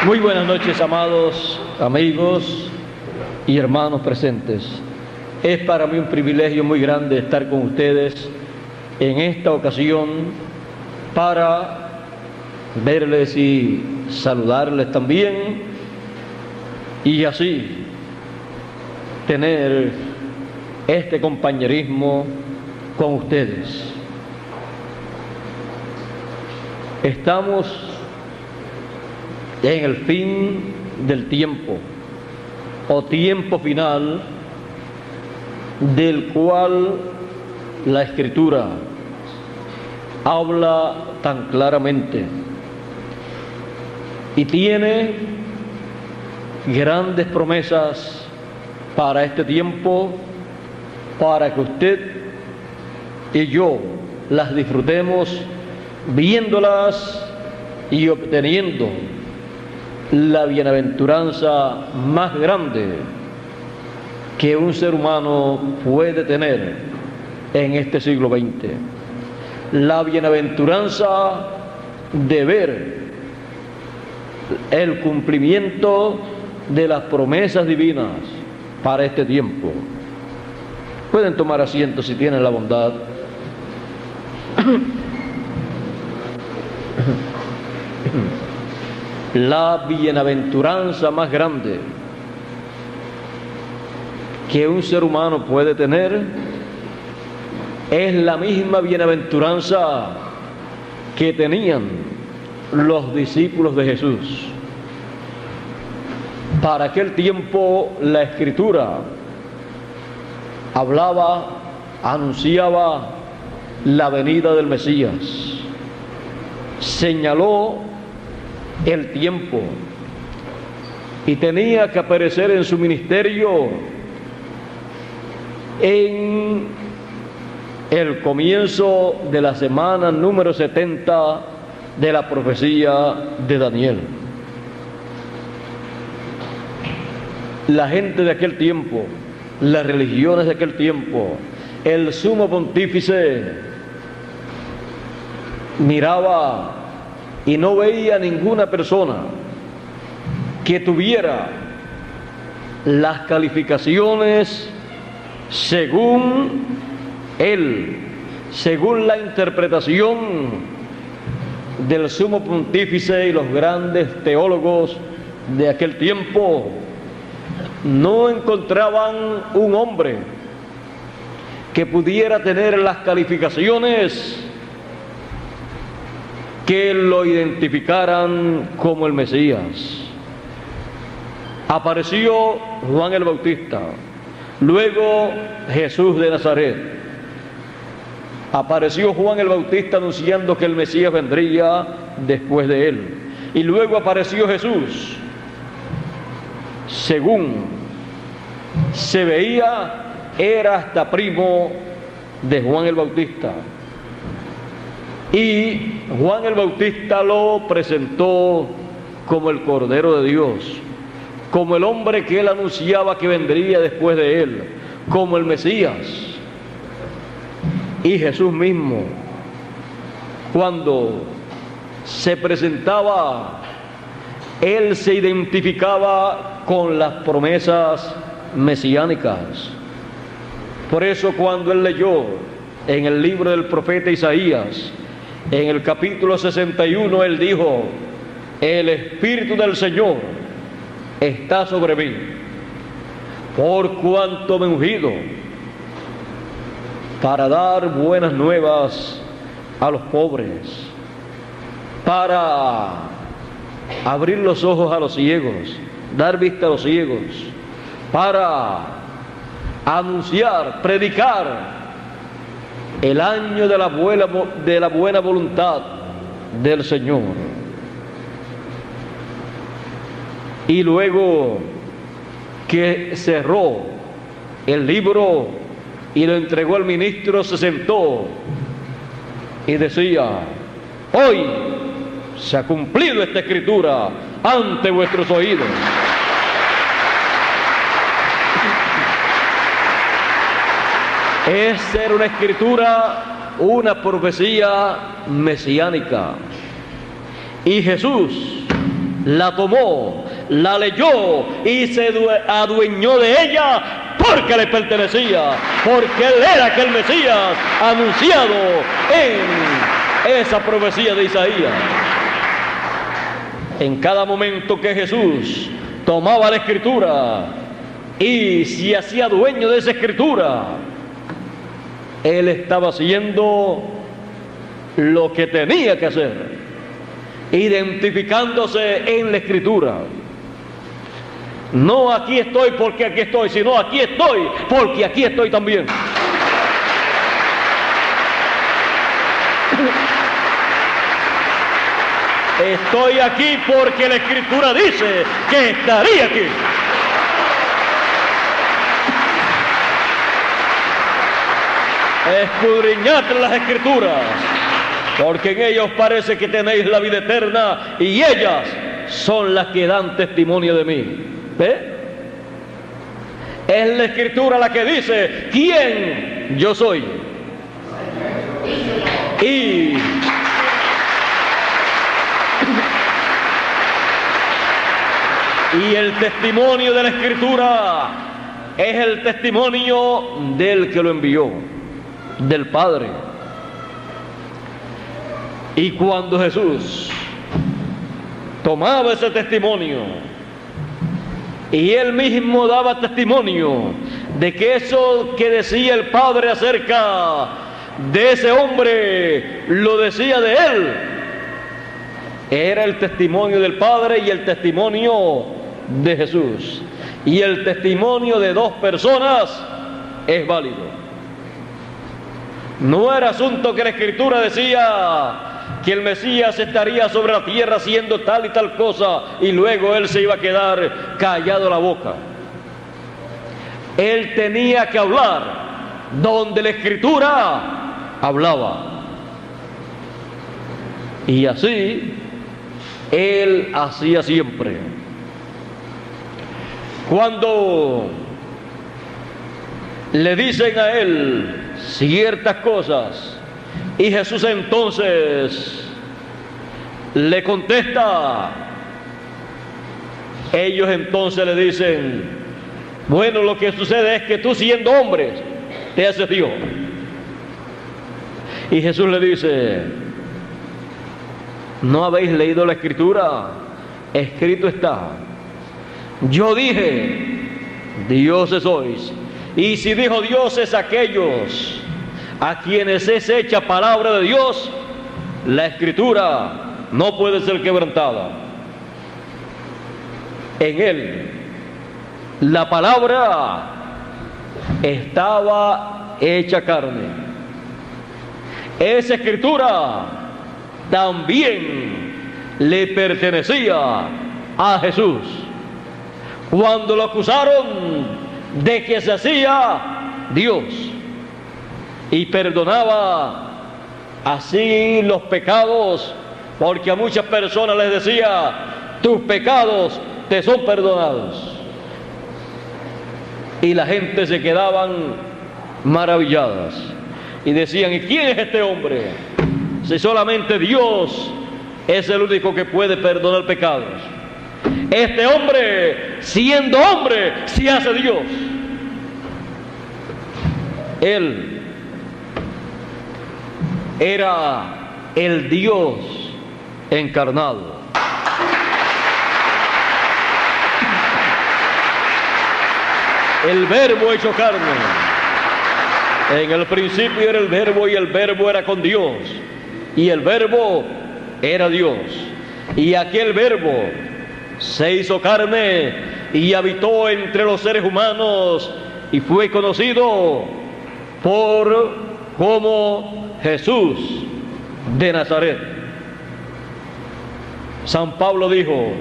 Muy buenas noches, amados amigos y hermanos presentes. Es para mí un privilegio muy grande estar con ustedes en esta ocasión para verles y saludarles también y así tener este compañerismo con ustedes. Estamos en el fin del tiempo o tiempo final del cual la Escritura habla tan claramente y tiene grandes promesas para este tiempo, para que usted y yo las disfrutemos viéndolas y obteniendo la bienaventuranza más grande que un ser humano puede tener en este siglo XX. La bienaventuranza de ver el cumplimiento de las promesas divinas para este tiempo. Pueden tomar asiento si tienen la bondad. La bienaventuranza más grande que un ser humano puede tener es la misma bienaventuranza que tenían los discípulos de Jesús. Para aquel tiempo la Escritura hablaba, anunciaba la venida del Mesías, señaló el tiempo y tenía que aparecer en su ministerio en el comienzo de la semana número 70 de la profecía de Daniel. La gente de aquel tiempo, las religiones de aquel tiempo, el sumo pontífice miraba y no veía ninguna persona que tuviera las calificaciones según él, según la interpretación del sumo pontífice y los grandes teólogos de aquel tiempo. No encontraban un hombre que pudiera tener las calificaciones que lo identificaran como el Mesías. Apareció Juan el Bautista, luego Jesús de Nazaret. Apareció Juan el Bautista anunciando que el Mesías vendría después de él, y luego apareció Jesús. Según se veía, era hasta primo de Juan el Bautista. Y Juan el Bautista lo presentó como el Cordero de Dios, como el hombre que él anunciaba que vendría después de él, como el Mesías. Y Jesús mismo, cuando se presentaba, él se identificaba con las promesas mesiánicas. Por eso cuando él leyó en el libro del profeta Isaías, en el capítulo 61, él dijo: el Espíritu del Señor está sobre mí, por cuanto me he ungido para dar buenas nuevas a los pobres, para abrir los ojos a los ciegos, dar vista a los ciegos, para anunciar, predicar el año de la buena voluntad del Señor. Y luego que cerró el libro y lo entregó al ministro, se sentó y decía: hoy se ha cumplido esta escritura ante vuestros oídos. Esa era una escritura, una profecía mesiánica. Y Jesús la tomó, la leyó y se adueñó de ella porque le pertenecía, porque él era aquel Mesías anunciado en esa profecía de Isaías. En cada momento que Jesús tomaba la Escritura y se hacía dueño de esa Escritura, él estaba haciendo lo que tenía que hacer, identificándose en la Escritura. No aquí estoy porque aquí estoy, sino aquí estoy porque aquí estoy también. Estoy aquí porque la Escritura dice que estaría aquí. Escudriñad las Escrituras, porque en ellos parece que tenéis la vida eterna y ellas son las que dan testimonio de mí. ¿Ve? Es la Escritura la que dice quién yo soy. Y el testimonio de la Escritura es el testimonio del que lo envió, del Padre. Y cuando Jesús tomaba ese testimonio y él mismo daba testimonio de que eso que decía el Padre acerca de ese hombre lo decía de él, era el testimonio del Padre y el testimonio de Jesús. Y el testimonio de dos personas es válido. No era asunto que la Escritura decía que el Mesías estaría sobre la tierra haciendo tal y tal cosa y luego él se iba a quedar callado la boca. Él tenía que hablar donde la Escritura hablaba. Y así él hacía siempre. Cuando le dicen a él ciertas cosas y Jesús entonces le contesta, ellos entonces le dicen, bueno, lo que sucede es que tú siendo hombre te haces Dios. Y Jesús le dice, ¿no habéis leído la Escritura? Escrito está, yo dije, dioses sois. Y si dijo dioses aquellos a quienes es hecha palabra de Dios, la Escritura no puede ser quebrantada. En él, la palabra estaba hecha carne. Esa Escritura también le pertenecía a Jesús. Cuando lo acusaron de que se hacía Dios y perdonaba así los pecados, porque a muchas personas les decía, tus pecados te son perdonados. Y la gente se quedaban maravilladas y decían, ¿y quién es este hombre? Si solamente Dios es el único que puede perdonar pecados. Este hombre, siendo hombre, se hace Dios. Él era el Dios encarnado. El Verbo hecho carne. En el principio era el Verbo y el Verbo era con Dios. Y el Verbo era Dios. Y aquel Verbo se hizo carne y habitó entre los seres humanos y fue conocido como Jesús de Nazaret. San Pablo dijo,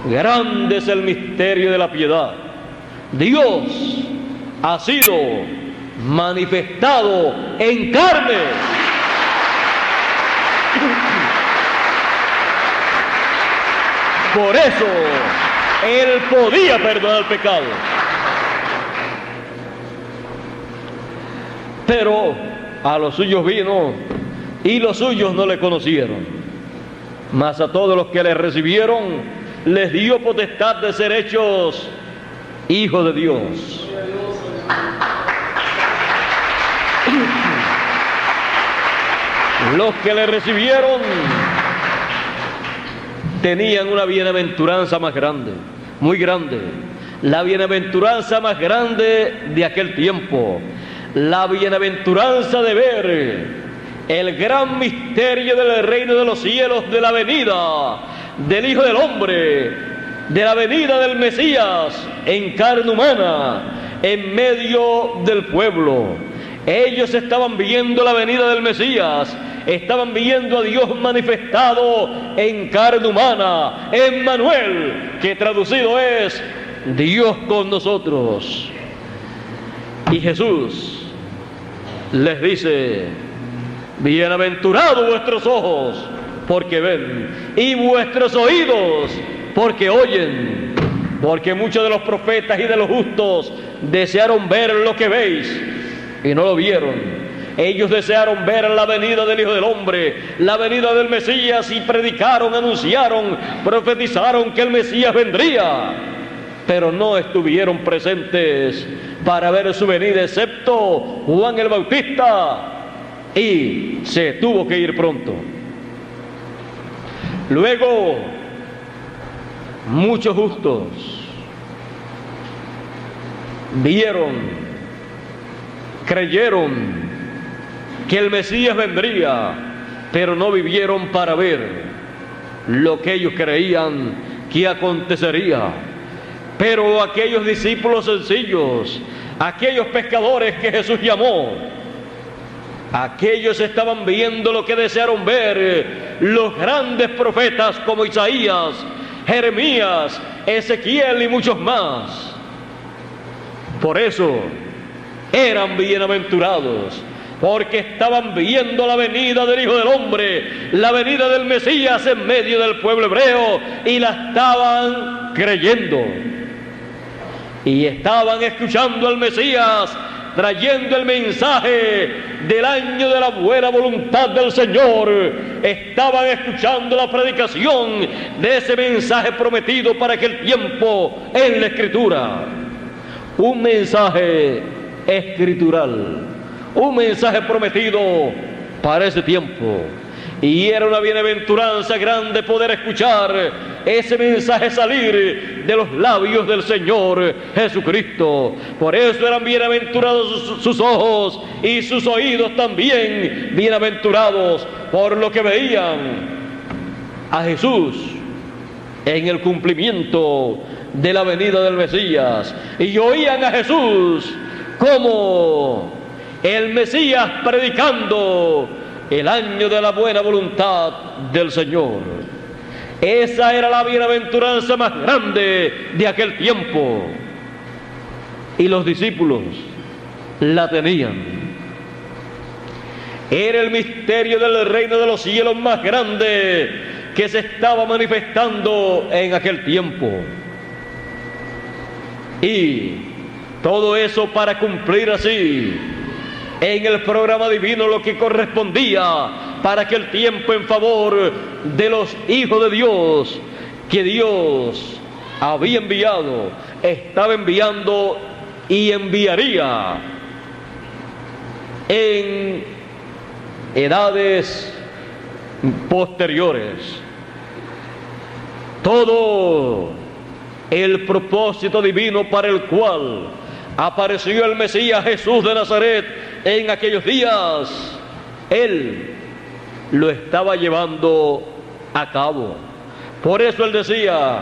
grande es el misterio de la piedad. Dios ha sido manifestado en carne. Por eso él podía perdonar pecado. Pero a los suyos vino y los suyos no le conocieron. Mas a todos los que le recibieron, les dio potestad de ser hechos hijos de Dios. Los que le recibieron tenían una bienaventuranza más grande, muy grande. La bienaventuranza más grande de aquel tiempo. La bienaventuranza de ver el gran misterio del reino de los cielos, de la venida del Hijo del Hombre, de la venida del Mesías en carne humana, en medio del pueblo. Ellos estaban viendo la venida del Mesías, estaban viendo a Dios manifestado en carne humana, Emmanuel, que traducido es Dios con nosotros. Y Jesús les dice: bienaventurados vuestros ojos, porque ven, y vuestros oídos, porque oyen. Porque muchos de los profetas y de los justos desearon ver lo que veis y no lo vieron. Ellos desearon ver la venida del Hijo del Hombre, la venida del Mesías, y predicaron, anunciaron, profetizaron que el Mesías vendría, pero no estuvieron presentes para ver su venida, excepto Juan el Bautista, y se tuvo que ir pronto. Luego, muchos justos vieron, creyeron que el Mesías vendría, pero no vivieron para ver lo que ellos creían que acontecería. Pero aquellos discípulos sencillos, aquellos pescadores que Jesús llamó, aquellos estaban viendo lo que desearon ver los grandes profetas como Isaías, Jeremías, Ezequiel y muchos más. Por eso eran bienaventurados, porque estaban viendo la venida del Hijo del Hombre, la venida del Mesías en medio del pueblo hebreo, y la estaban creyendo. Y estaban escuchando al Mesías, trayendo el mensaje del año de la buena voluntad del Señor. Estaban escuchando la predicación de ese mensaje prometido para aquel tiempo en la Escritura. Un mensaje escritural, un mensaje prometido para ese tiempo. Y era una bienaventuranza grande poder escuchar ese mensaje salir de los labios del Señor Jesucristo. Por eso eran bienaventurados sus ojos y sus oídos también bienaventurados, por lo que veían a Jesús en el cumplimiento de la venida del Mesías, y oían a Jesús como el Mesías predicando el año de la buena voluntad del Señor. Esa era la bienaventuranza más grande de aquel tiempo, y los discípulos la tenían. Era el misterio del reino de los cielos más grande que se estaba manifestando en aquel tiempo. Y todo eso para cumplir así en el programa divino lo que correspondía para aquel tiempo en favor de los hijos de Dios, que Dios había enviado, estaba enviando y enviaría en edades posteriores. Todo el propósito divino para el cual apareció el Mesías Jesús de Nazaret en aquellos días, Él lo estaba llevando a cabo. Por eso Él decía: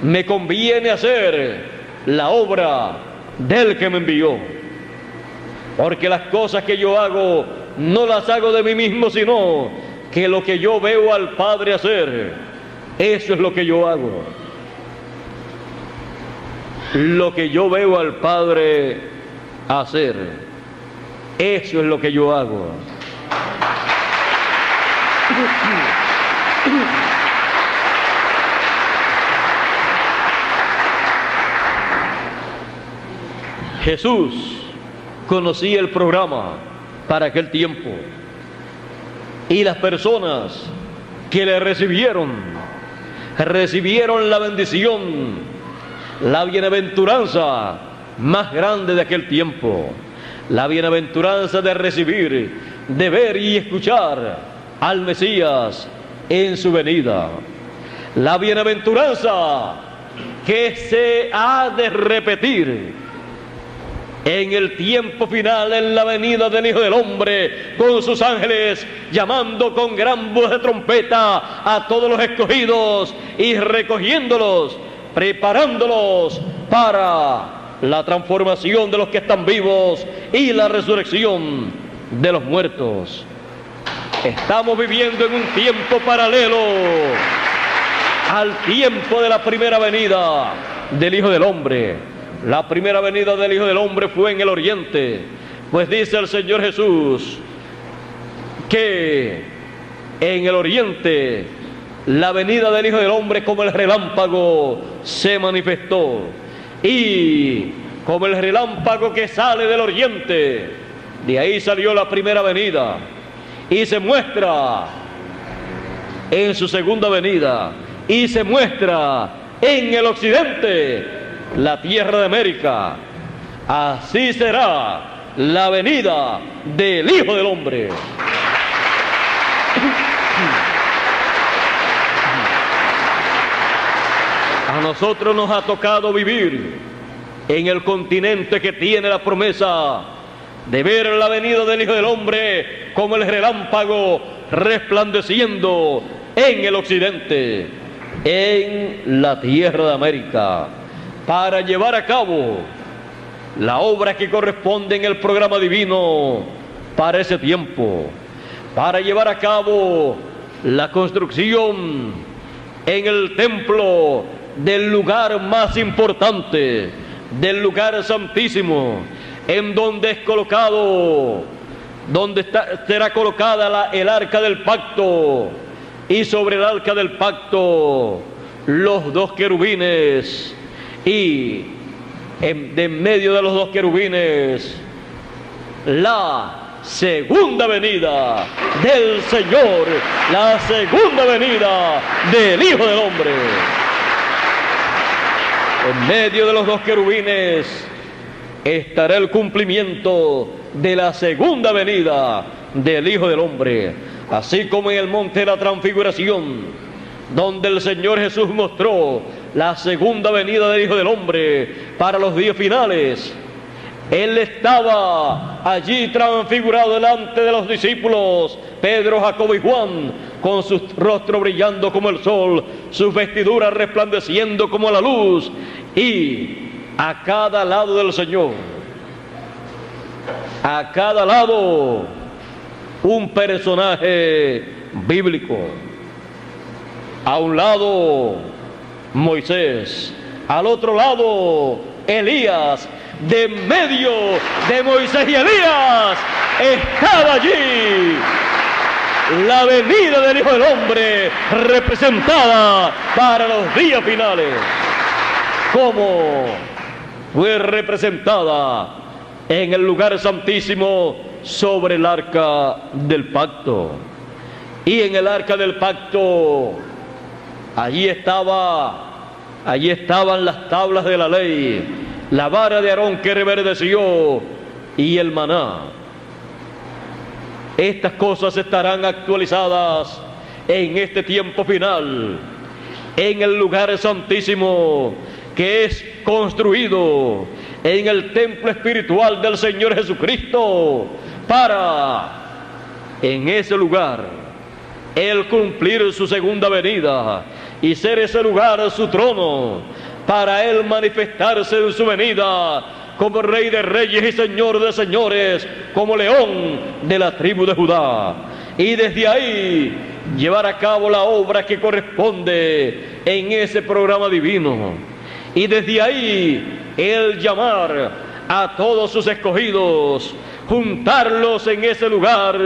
me conviene hacer la obra del que me envió, porque las cosas que yo hago no las hago de mí mismo, sino que lo que yo veo al Padre hacer, eso es lo que yo hago. Lo que yo veo al Padre hacer, eso es lo que yo hago. Jesús conocía el programa para aquel tiempo, y las personas que le recibieron la bendición, la bienaventuranza más grande de aquel tiempo, la bienaventuranza de recibir, de ver y escuchar al Mesías en su venida, la bienaventuranza que se ha de repetir en el tiempo final, en la venida del Hijo del Hombre, con sus ángeles, llamando con gran voz de trompeta a todos los escogidos y recogiéndolos, preparándolos para la transformación de los que están vivos y la resurrección de los muertos. Estamos viviendo en un tiempo paralelo al tiempo de la primera venida del Hijo del Hombre. La primera venida del Hijo del Hombre fue en el oriente, pues dice el Señor Jesús que en el oriente la venida del Hijo del Hombre como el relámpago se manifestó, y como el relámpago que sale del oriente, de ahí salió la primera venida, y se muestra en su segunda venida, y se muestra en el occidente, la tierra de América. Así será la venida del Hijo del Hombre. A nosotros nos ha tocado vivir en el continente que tiene la promesa de ver la venida del Hijo del Hombre como el relámpago resplandeciendo en el occidente, en la tierra de América, para llevar a cabo la obra que corresponde en el programa divino para ese tiempo, para llevar a cabo la construcción en el templo del lugar más importante, del lugar santísimo, en donde es colocado, será colocada el arca del pacto, y sobre el arca del pacto los dos querubines, y en medio de los dos querubines la segunda venida del Señor, la segunda venida del Hijo del Hombre. En medio de los dos querubines estará el cumplimiento de la segunda venida del Hijo del Hombre, así como en el monte de la transfiguración, donde el Señor Jesús mostró la segunda venida del Hijo del Hombre para los días finales. Él estaba allí transfigurado delante de los discípulos, Pedro, Jacobo y Juan, con su rostro brillando como el sol, sus vestiduras resplandeciendo como la luz, y a cada lado del Señor, a cada lado, un personaje bíblico. A un lado Moisés, al otro lado Elías. De medio de Moisés y Elías estaba allí la venida del Hijo del Hombre, representada para los días finales, como fue representada en el lugar santísimo sobre el arca del pacto. Y en el arca del pacto, allí estaban las tablas de la ley, la vara de Aarón que reverdeció y el maná. Estas cosas estarán actualizadas en este tiempo final, en el lugar santísimo que es construido en el templo espiritual del Señor Jesucristo, para en ese lugar Él cumplir su segunda venida y ser ese lugar su trono, para Él manifestarse en su venida como Rey de Reyes y Señor de Señores, como León de la tribu de Judá. Y desde ahí llevar a cabo la obra que corresponde en ese programa divino. Y desde ahí Él llamar a todos sus escogidos, juntarlos en ese lugar,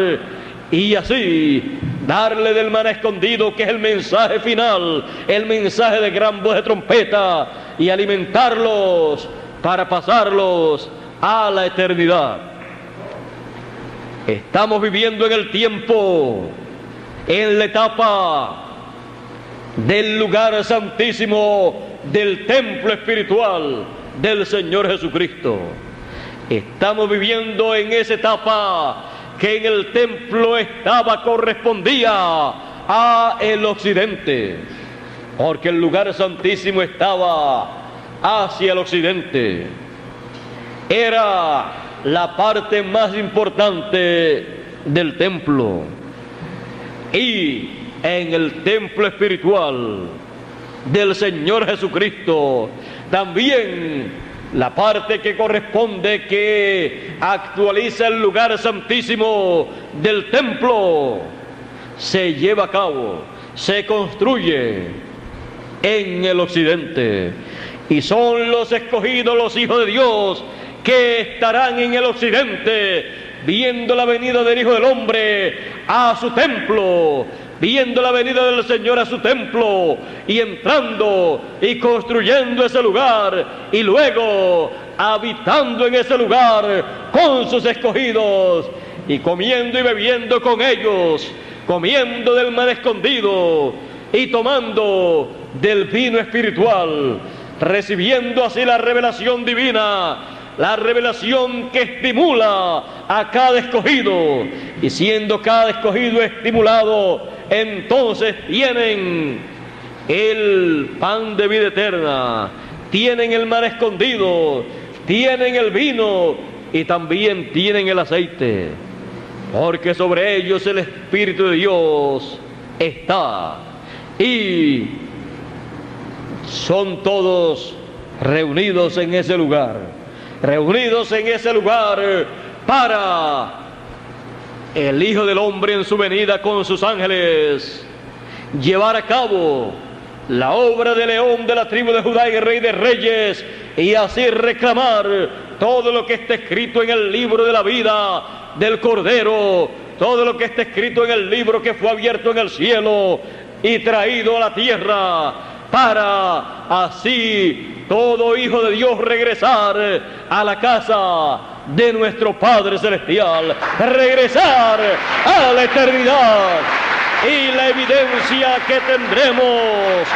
y así darle del maná escondido, que es el mensaje final, el mensaje de gran voz de trompeta, y alimentarlos para pasarlos a la eternidad. Estamos viviendo en el tiempo en la etapa del lugar santísimo del templo espiritual del Señor Jesucristo. Estamos viviendo en esa etapa que en el templo correspondía a el occidente, porque el lugar santísimo estaba hacia el occidente. Era la parte más importante del templo. Y en el templo espiritual del Señor Jesucristo, también la parte que corresponde, que actualiza el lugar santísimo del templo, se lleva a cabo, se construye en el occidente. Y son los escogidos, los hijos de Dios, que estarán en el occidente, viendo la venida del Hijo del Hombre a su templo, viendo la venida del Señor a su templo, y entrando y construyendo ese lugar, y luego habitando en ese lugar con sus escogidos, y comiendo y bebiendo con ellos, comiendo del maná escondido y tomando del vino espiritual, recibiendo así la revelación divina, la revelación que estimula a cada escogido, y siendo cada escogido estimulado, entonces tienen el pan de vida eterna, tienen el maná escondido, tienen el vino y también tienen el aceite, porque sobre ellos el Espíritu de Dios está, y son todos reunidos en ese lugar, para el Hijo del Hombre en su venida con sus ángeles llevar a cabo la obra de león de la tribu de Judá y rey de reyes, y así reclamar todo lo que está escrito en el libro de la vida del Cordero, todo lo que está escrito en el libro que fue abierto en el cielo y traído a la tierra, para así todo hijo de Dios regresar a la casa de nuestro Padre Celestial, regresar a la eternidad. Y la evidencia que tendremos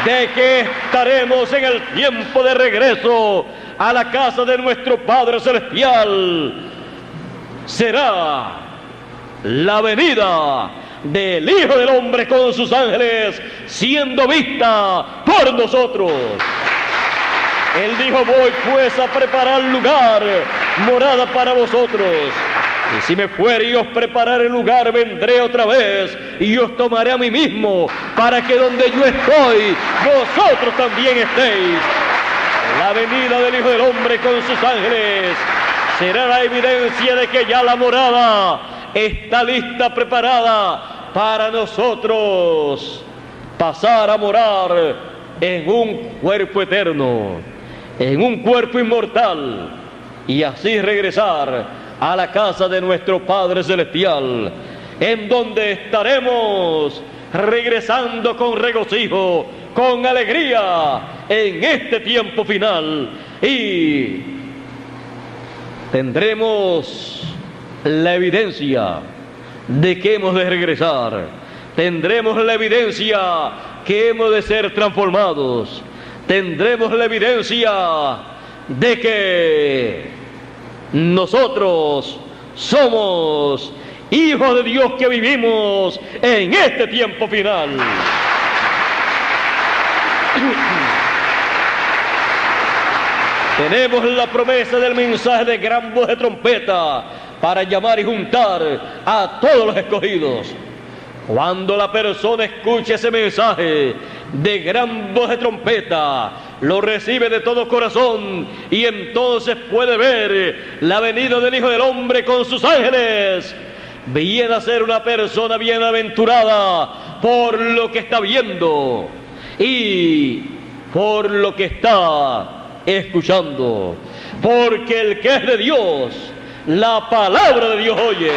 de que estaremos en el tiempo de regreso a la casa de nuestro Padre Celestial será la venida del Hijo del Hombre con sus ángeles siendo vista por nosotros. Él dijo: voy pues a preparar lugar, morada para vosotros. Y si me fuere y os prepararé el lugar, vendré otra vez y os tomaré a mí mismo, para que donde yo estoy, vosotros también estéis. La venida del Hijo del Hombre con sus ángeles será la evidencia de que ya la morada está lista, preparada para nosotros pasar a morar en un cuerpo eterno, en un cuerpo inmortal, y así regresar a la casa de nuestro Padre Celestial, en donde estaremos regresando con regocijo, con alegría en este tiempo final, y tendremos la evidencia de que hemos de regresar, tendremos la evidencia que hemos de ser transformados, tendremos la evidencia de que nosotros somos hijos de Dios que vivimos en este tiempo final. Tenemos la promesa del mensaje de gran voz de trompeta para llamar y juntar a todos los escogidos. Cuando la persona escuche ese mensaje de gran voz de trompeta, lo recibe de todo corazón, y entonces puede ver la venida del Hijo del Hombre con sus ángeles. Viene a ser una persona bienaventurada por lo que está viendo y por lo que está escuchando, porque el que es de Dios, la palabra de Dios oye,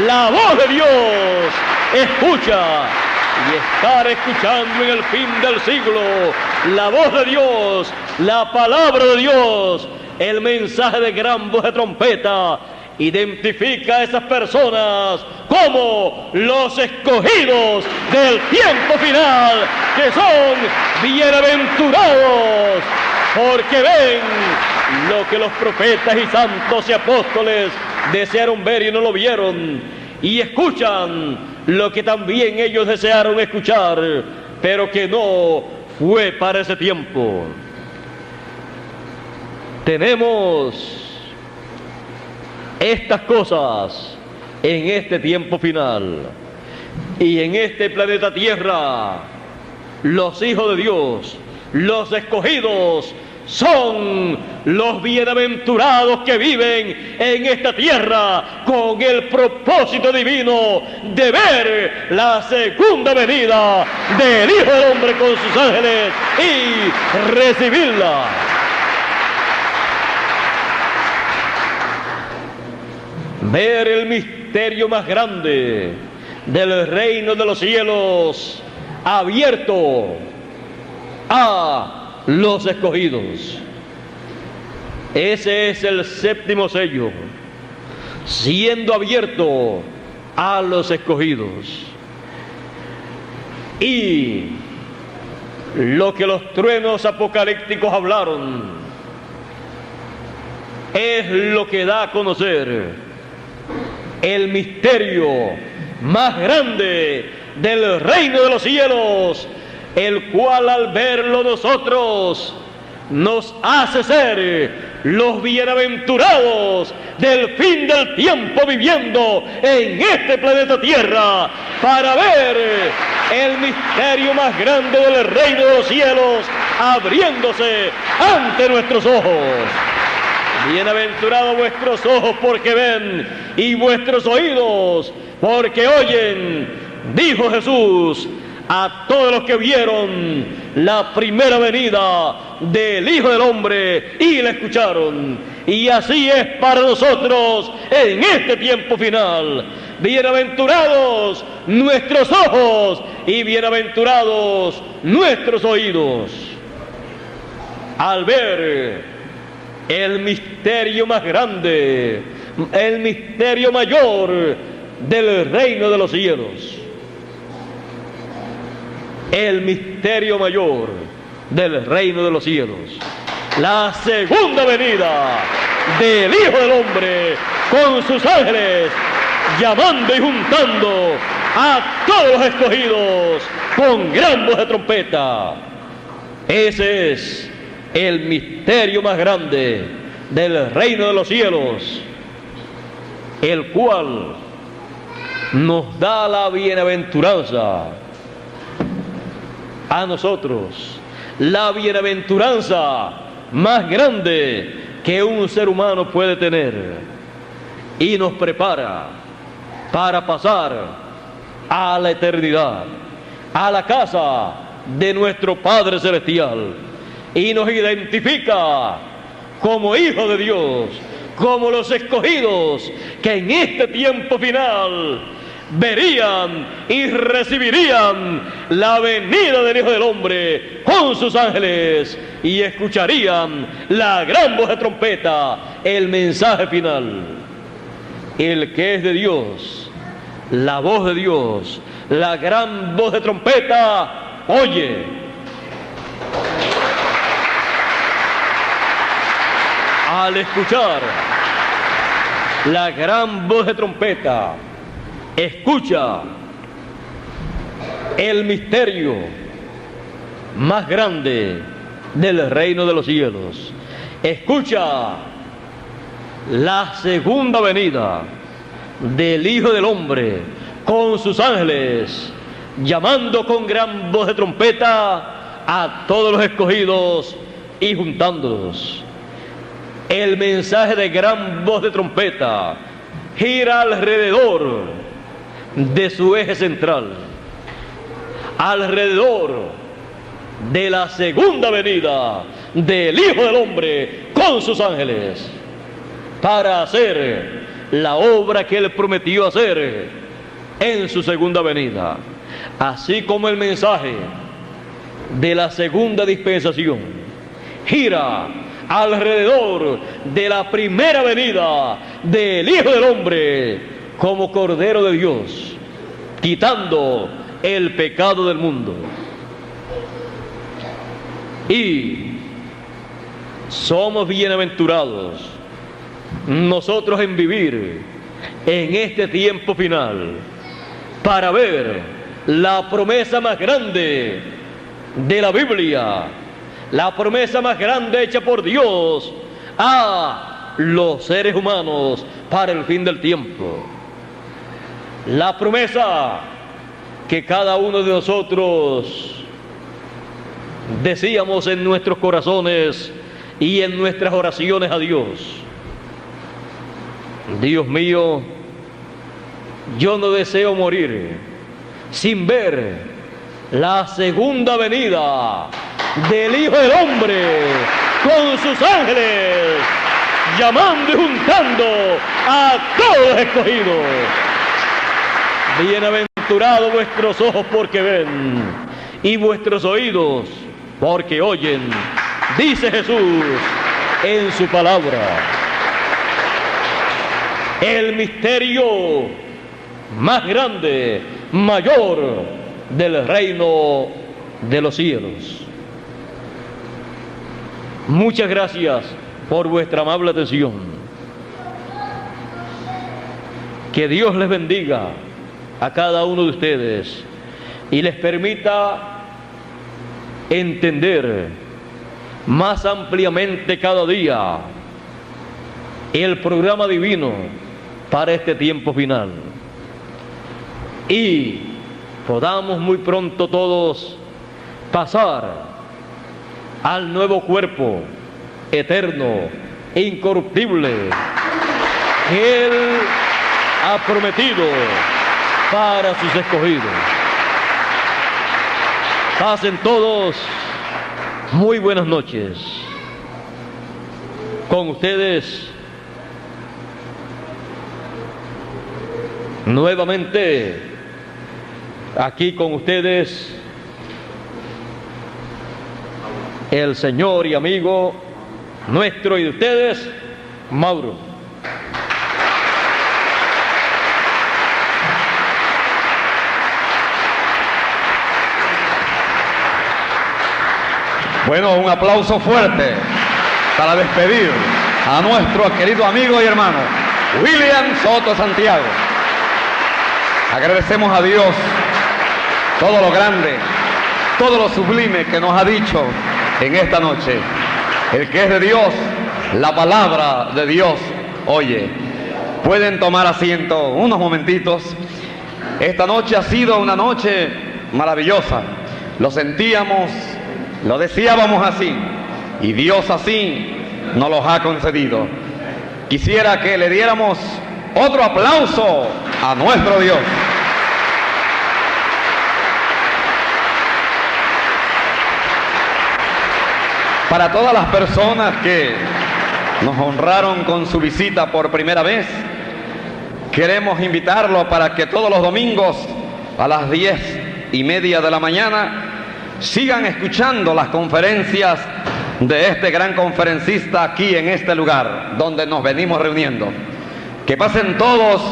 la voz de Dios escucha, y estar escuchando en el fin del siglo la voz de Dios, la palabra de Dios, el mensaje de gran voz de trompeta, identifica a esas personas como los escogidos del tiempo final, que son bienaventurados, porque ven lo que los profetas y santos y apóstoles desearon ver y no lo vieron, y escuchan lo que también ellos desearon escuchar, pero que no fue para ese tiempo. Tenemos estas cosas en este tiempo final, y en este planeta Tierra los hijos de Dios, los escogidos, son los bienaventurados que viven en esta tierra con el propósito divino de ver la segunda venida del Hijo del Hombre con sus ángeles y recibirla. Ver el misterio más grande del reino de los cielos abierto a los escogidos. Ese es el séptimo sello, siendo abierto a los escogidos. Y lo que los truenos apocalípticos hablaron es lo que da a conocer el misterio más grande del reino de los cielos, el cual al verlo nosotros nos hace ser los bienaventurados del fin del tiempo viviendo en este planeta Tierra, para ver el misterio más grande del reino de los cielos abriéndose ante nuestros ojos. Bienaventurados vuestros ojos porque ven, y vuestros oídos porque oyen, dijo Jesús a todos los que vieron la primera venida del Hijo del Hombre y la escucharon. Y así es para nosotros en este tiempo final. Bienaventurados nuestros ojos y bienaventurados nuestros oídos al ver el misterio más grande, el misterio mayor del reino de los cielos. El misterio mayor del reino de los cielos, la segunda venida del Hijo del Hombre con sus ángeles, llamando y juntando a todos los escogidos con gran voz de trompeta. Ese es el misterio más grande del reino de los cielos, el cual nos da la bienaventuranza a nosotros, la bienaventuranza más grande que un ser humano puede tener, y nos prepara para pasar a la eternidad, a la casa de nuestro Padre Celestial, y nos identifica como hijos de Dios, como los escogidos que en este tiempo final verían y recibirían la venida del Hijo del Hombre con sus ángeles y escucharían la gran voz de trompeta, el mensaje final. El que es de Dios, la voz de Dios, la gran voz de trompeta, oye. Al escuchar la gran voz de trompeta, escucha el misterio más grande del reino de los cielos. Escucha la segunda venida del Hijo del Hombre con sus ángeles, llamando con gran voz de trompeta a todos los escogidos y juntándolos. El mensaje de gran voz de trompeta gira alrededor de su eje central, alrededor de la segunda venida del Hijo del Hombre con sus ángeles, para hacer la obra que Él prometió hacer en su segunda venida. Así como el mensaje de la segunda dispensación gira alrededor de la primera venida del Hijo del Hombre como Cordero de Dios, quitando el pecado del mundo. Y somos bienaventurados nosotros en vivir en este tiempo final para ver la promesa más grande de la Biblia, la promesa más grande hecha por Dios a los seres humanos para el fin del tiempo. La promesa que cada uno de nosotros decíamos en nuestros corazones y en nuestras oraciones a Dios. Dios mío, yo no deseo morir sin ver la segunda venida del Hijo del Hombre con sus ángeles, llamando y juntando a todos los escogidos. Bienaventurados vuestros ojos porque ven y vuestros oídos porque oyen, dice Jesús en su palabra. El misterio más grande, mayor del reino de los cielos. Muchas gracias por vuestra amable atención. Que Dios les bendiga a cada uno de ustedes y les permita entender más ampliamente cada día el programa divino para este tiempo final, y podamos muy pronto todos pasar al nuevo cuerpo eterno e incorruptible que Él ha prometido para sus escogidos. Pasen todos muy buenas noches. Con ustedes nuevamente, aquí con ustedes, el Señor y amigo nuestro y de ustedes, Mauro. Bueno, un aplauso fuerte para despedir a nuestro querido amigo y hermano William Soto Santiago. Agradecemos a Dios todo lo grande, todo lo sublime que nos ha dicho en esta noche. El que es de Dios, la palabra de Dios oye. Pueden tomar asiento unos momentitos. Esta noche ha sido una noche maravillosa. Lo sentíamos, lo deseábamos así, y Dios así nos los ha concedido. Quisiera que le diéramos otro aplauso a nuestro Dios. Para todas las personas que nos honraron con su visita por primera vez, queremos invitarlos para que todos los domingos a las 10:30 de la mañana sigan escuchando las conferencias de este gran conferencista aquí en este lugar donde nos venimos reuniendo. Que pasen todos